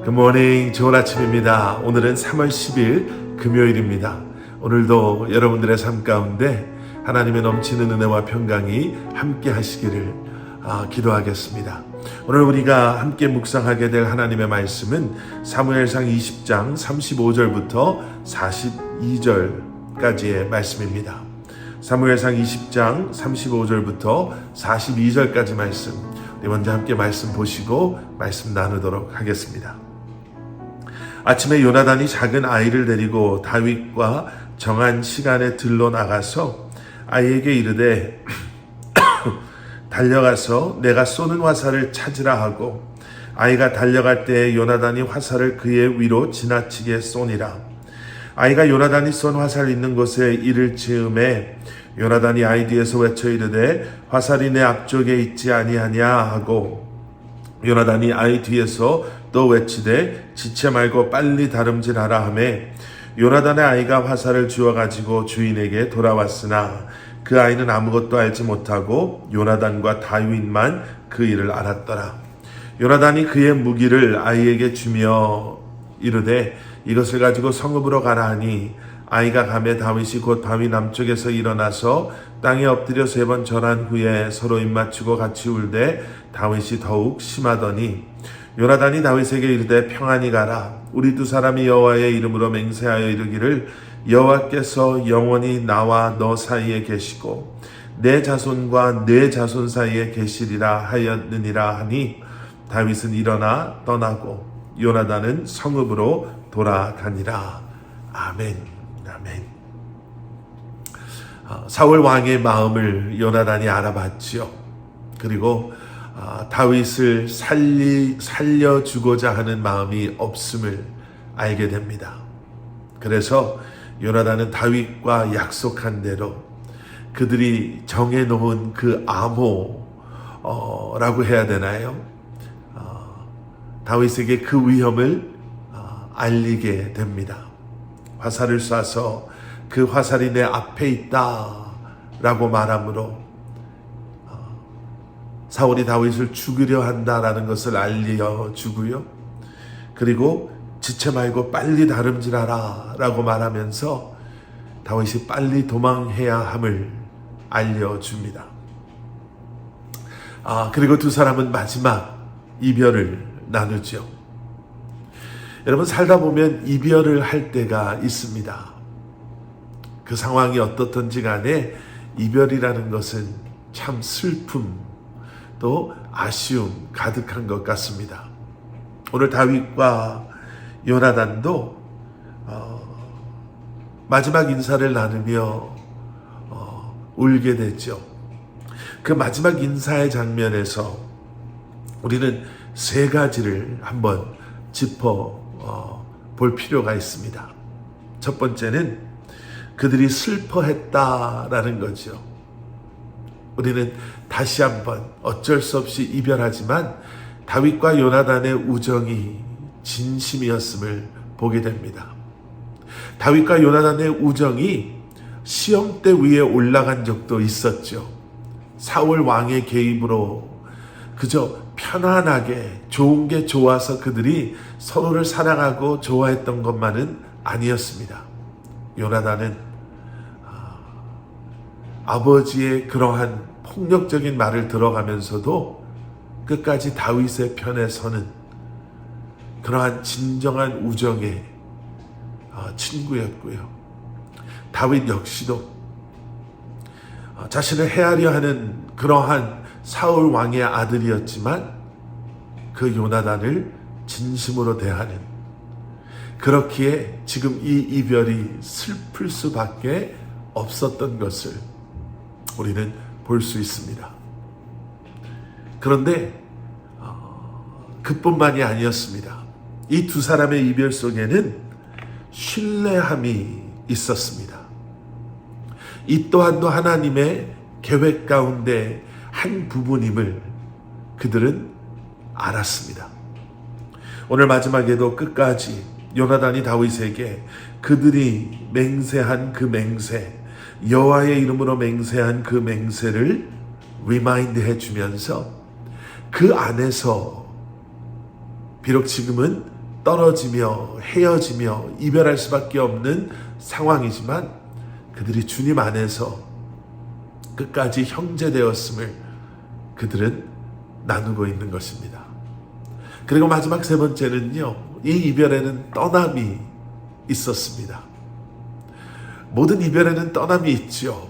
굿모닝, 좋은 아침입니다. 오늘은 3월 10일 금요일입니다. 오늘도 여러분들의 삶 가운데 하나님의 넘치는 은혜와 평강이 함께 하시기를 기도하겠습니다. 오늘 우리가 함께 묵상하게 될 하나님의 말씀은 사무엘상 20장 35절부터 42절까지의 말씀입니다. 사무엘상 20장 35절부터 42절까지 말씀, 우리 먼저 함께 말씀 보시고 말씀 나누도록 하겠습니다. 아침에 요나단이 작은 아이를 데리고 다윗과 정한 시간에 들러 나가서 아이에게 이르되 달려가서 내가 쏘는 화살을 찾으라 하고, 아이가 달려갈 때에 요나단이 화살을 그의 위로 지나치게 쏘니라. 아이가 요나단이 쏜 화살 있는 곳에 이를 즈음에 요나단이 아이 뒤에서 외쳐 이르되 화살이 내 앞쪽에 있지 아니하냐 하고, 요나단이 아이 뒤에서 또 외치되 지체 말고 빨리 다름질하라 하매, 요나단의 아이가 화살을 주워 가지고 주인에게 돌아왔으나 그 아이는 아무것도 알지 못하고 요나단과 다윗만 그 일을 알았더라. 요나단이 그의 무기를 아이에게 주며 이르되 이것을 가지고 성읍으로 가라 하니, 아이가 가매 다윗이 곧 바위 남쪽에서 일어나서 땅에 엎드려 3번 절한 후에 서로 입맞추고 같이 울되 다윗이 더욱 심하더니, 요나단이 다윗에게 이르되 평안히 가라. 우리 두 사람이 여호와의 이름으로 맹세하여 이르기를 여호와께서 영원히 나와 너 사이에 계시고 내 자손과 내 자손 사이에 계시리라 하였느니라 하니, 다윗은 일어나 떠나고 요나단은 성읍으로 돌아가니라. 아멘. 아멘. 사울 왕의 마음을 요나단이 알아봤지요. 그리고 다윗을 살려주고자 하는 마음이 없음을 알게 됩니다. 그래서 요나단은 다윗과 약속한 대로 그들이 정해놓은 그 암호라고 해야 되나요? 다윗에게 그 위험을 알리게 됩니다. 화살을 쏴서 그 화살이 내 앞에 있다 라고 말함으로 사울이 다윗을 죽이려 한다라는 것을 알려주고요. 그리고 지체 말고 빨리 다름질하라 라고 말하면서 다윗이 빨리 도망해야 함을 알려줍니다. 그리고 두 사람은 마지막 이별을 나누죠. 여러분, 살다 보면 이별을 할 때가 있습니다. 그 상황이 어떻든지 간에 이별이라는 것은 참 슬픔 또 아쉬움 가득한 것 같습니다. 오늘 다윗과 요나단도 마지막 인사를 나누며 울게 되죠. 그 마지막 인사의 장면에서 우리는 3가지를 한번 짚어 볼 필요가 있습니다. 첫 번째는 그들이 슬퍼했다라는 거죠. 우리는 다시 한번 어쩔 수 없이 이별하지만 다윗과 요나단의 우정이 진심이었음을 보게 됩니다. 다윗과 요나단의 우정이 시험대 위에 올라간 적도 있었죠. 사울 왕의 개입으로 그저 편안하게 좋은 게 좋아서 그들이 서로를 사랑하고 좋아했던 것만은 아니었습니다. 요나단은 아버지의 그러한 폭력적인 말을 들어가면서도 끝까지 다윗의 편에 서는 그러한 진정한 우정의 친구였고요. 다윗 역시도 자신을 해하려 하는 그러한 사울 왕의 아들이었지만 그 요나단을 진심으로 대하는, 그렇기에 지금 이 이별이 슬플 수밖에 없었던 것을 우리는 볼 수 있습니다. 그런데 그뿐만이 아니었습니다. 이 두 사람의 이별 속에는 신뢰함이 있었습니다. 이 또한도 하나님의 계획 가운데 한 부분임을 그들은 알았습니다. 오늘 마지막에도 끝까지 요나단이 다윗에게 그들이 맹세한 그 맹세, 여호와의 이름으로 맹세한 그 맹세를 리마인드 해주면서 그 안에서 비록 지금은 떨어지며 헤어지며 이별할 수밖에 없는 상황이지만 그들이 주님 안에서 끝까지 형제되었음을 그들은 나누고 있는 것입니다. 그리고 마지막 세 번째는요, 이 이별에는 떠남이 있었습니다. 모든 이별에는 떠남이 있죠.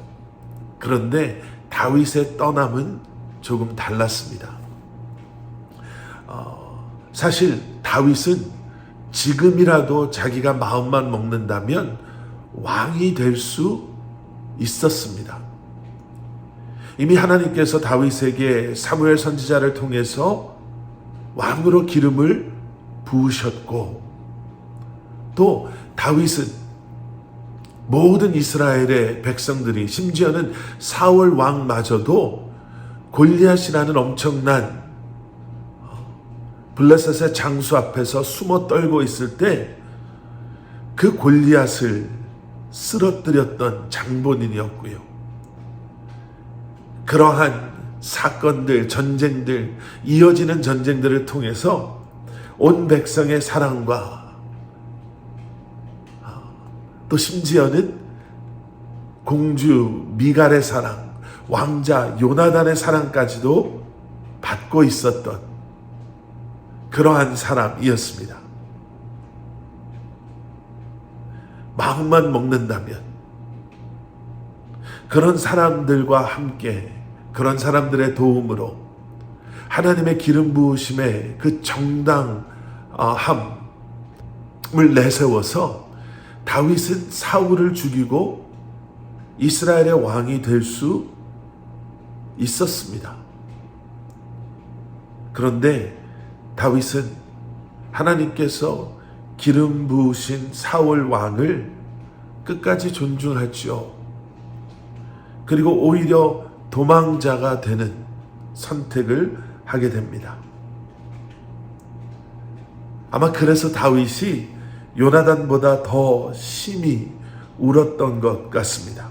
그런데 다윗의 떠남은 조금 달랐습니다. 사실 다윗은 지금이라도 자기가 마음만 먹는다면 왕이 될 수 있었습니다. 이미 하나님께서 다윗에게 사무엘 선지자를 통해서 왕으로 기름을 부으셨고, 또 다윗은 모든 이스라엘의 백성들이, 심지어는 사울 왕마저도 골리앗이라는 엄청난 블레셋의 장수 앞에서 숨어 떨고 있을 때 그 골리앗을 쓰러뜨렸던 장본인이었고요. 그러한 사건들, 전쟁들, 이어지는 전쟁들을 통해서 온 백성의 사랑과 또 심지어는 공주 미갈의 사랑, 왕자 요나단의 사랑까지도 받고 있었던 그러한 사람이었습니다. 마음만 먹는다면 그런 사람들과 함께, 그런 사람들의 도움으로 하나님의 기름 부으심의 그 정당함을 내세워서 다윗은 사울을 죽이고 이스라엘의 왕이 될 수 있었습니다. 그런데 다윗은 하나님께서 기름 부으신 사울 왕을 끝까지 존중하죠. 그리고 오히려 도망자가 되는 선택을 하게 됩니다. 아마 그래서 다윗이 요나단보다 더 심히 울었던 것 같습니다.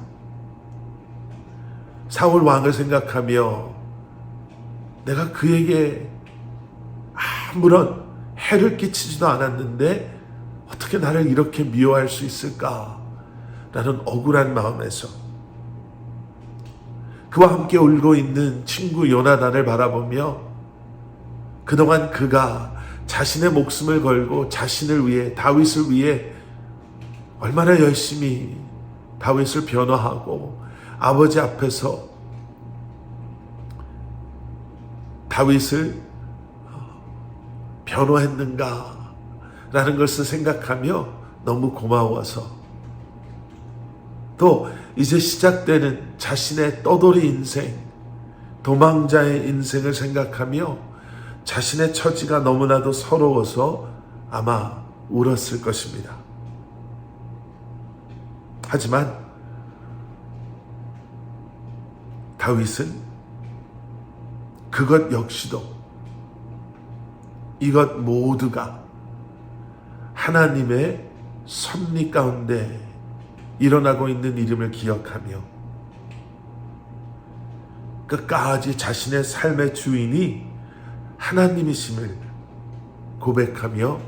사울 왕을 생각하며 내가 그에게 아무런 해를 끼치지도 않았는데 어떻게 나를 이렇게 미워할 수 있을까라는 억울한 마음에서 그와 함께 울고 있는 친구 요나단을 바라보며 그동안 그가 자신의 목숨을 걸고 자신을 위해, 다윗을 위해 얼마나 열심히 다윗을 변호하고 아버지 앞에서 다윗을 변호했는가 라는 것을 생각하며 너무 고마워서, 또 이제 시작되는 자신의 떠돌이 인생, 도망자의 인생을 생각하며 자신의 처지가 너무나도 서러워서 아마 울었을 것입니다. 하지만 다윗은 그것 역시도, 이것 모두가 하나님의 섭리 가운데 일어나고 있는 일임을 기억하며 끝까지 자신의 삶의 주인이 하나님이심을 고백하며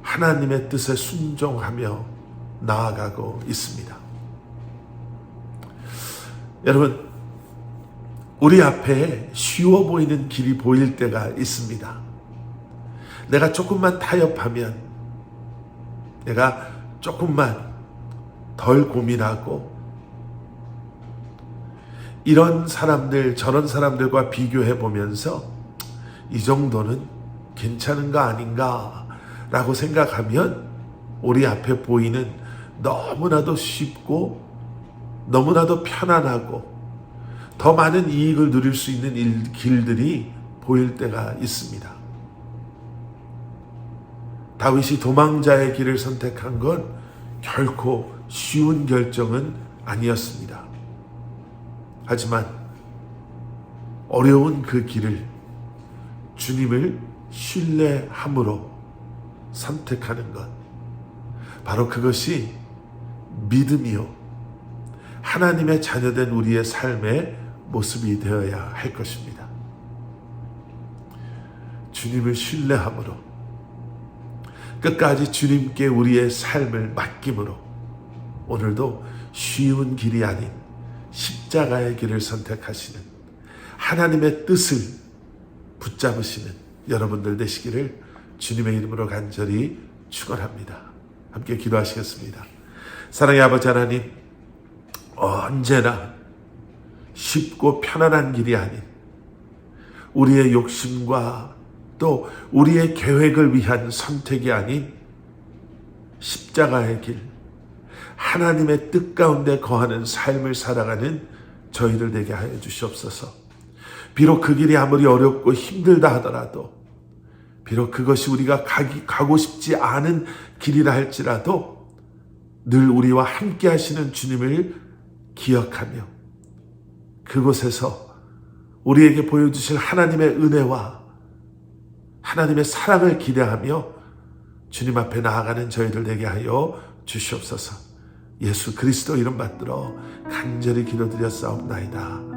하나님의 뜻에 순종하며 나아가고 있습니다. 여러분, 우리 앞에 쉬워 보이는 길이 보일 때가 있습니다. 내가 조금만 타협하면, 내가 조금만 덜 고민하고, 이런 사람들 저런 사람들과 비교해 보면서 이 정도는 괜찮은 거 아닌가 라고 생각하면 우리 앞에 보이는 너무나도 쉽고 너무나도 편안하고 더 많은 이익을 누릴 수 있는 길들이 보일 때가 있습니다. 다윗이 도망자의 길을 선택한 건 결코 쉬운 결정은 아니었습니다. 하지만 어려운 그 길을 주님을 신뢰함으로 선택하는 것, 바로 그것이 믿음이요, 하나님의 자녀된 우리의 삶의 모습이 되어야 할 것입니다. 주님을 신뢰함으로 끝까지 주님께 우리의 삶을 맡김으로 오늘도 쉬운 길이 아닌 십자가의 길을 선택하시는 하나님의 뜻을 붙잡으시는 여러분들 되시기를 주님의 이름으로 간절히 축원합니다. 함께 기도하시겠습니다. 사랑의 아버지 하나님, 언제나 쉽고 편안한 길이 아닌 우리의 욕심과 또 우리의 계획을 위한 선택이 아닌 십자가의 길, 하나님의 뜻 가운데 거하는 삶을 살아가는 저희들 되게 하여 주시옵소서. 비록 그 길이 아무리 어렵고 힘들다 하더라도, 비록 그것이 우리가 가고 싶지 않은 길이라 할지라도 늘 우리와 함께 하시는 주님을 기억하며 그곳에서 우리에게 보여주실 하나님의 은혜와 하나님의 사랑을 기대하며 주님 앞에 나아가는 저희들 되게 하여 주시옵소서. 예수 그리스도 이름 받들어 간절히 기도드렸사옵나이다.